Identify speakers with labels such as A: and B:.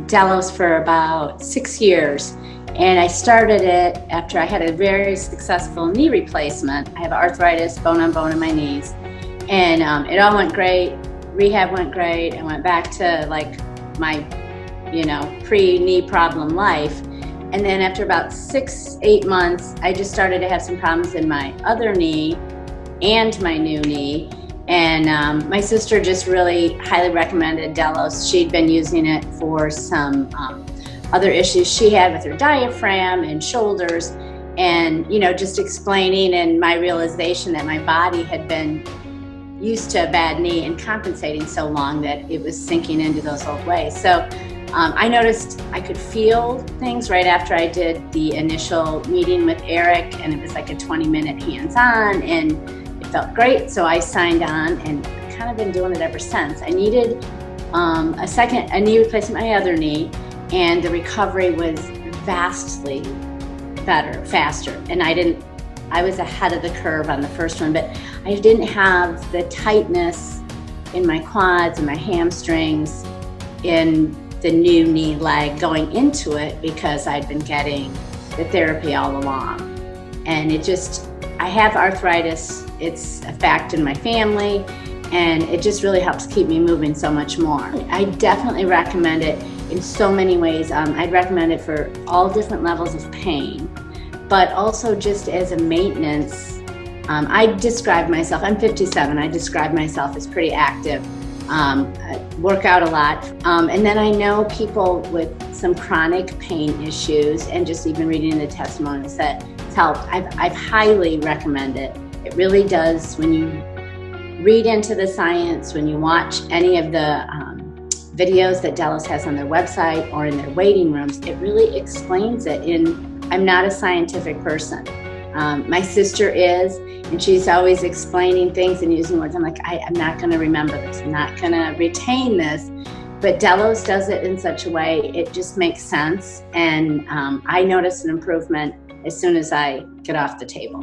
A: Delos for about 6 years. And I started it after I had a very successful knee replacement. I have arthritis, bone on bone in my knees. And it all went great. Rehab went great. I went back to like my, pre-knee problem life. And then after about 6-8 months, I just started to have some problems in my other knee and my new knee. And my sister just really highly recommended Delos. She'd been using it for some other issues she had with her diaphragm and shoulders. And, just explaining and my realization that my body had been used to a bad knee and compensating so long that it was sinking into those old ways. So I noticed I could feel things right after I did the initial meeting with Eric, and it was like a 20-minute hands-on, and it felt great. So I signed on, and I've kind of been doing it ever since. I needed a knee replacement, my other knee, and the recovery was vastly better, faster. And I was ahead of the curve on the first one, but I didn't have the tightness in my quads and my hamstrings in the new knee leg going into it because I'd been getting the therapy all along. And I have arthritis. It's a fact in my family, and it just really helps keep me moving so much more. I definitely recommend it in so many ways. I'd recommend it for all different levels of pain, but also just as a maintenance. I describe myself, I'm 57, I describe myself as pretty active. I work out a lot. And then I know people with some chronic pain issues, and just even reading the testimonials that it's helped. I've highly recommend it. It really does. When you read into the science, when you watch any of the videos that Delos has on their website or in their waiting rooms, it really explains it. I'm not a scientific person. My sister is, and she's always explaining things and using words. I'm like, I'm not going to remember this. I'm not going to retain this. But Delos does it in such a way, it just makes sense. And I notice an improvement as soon as I get off the table.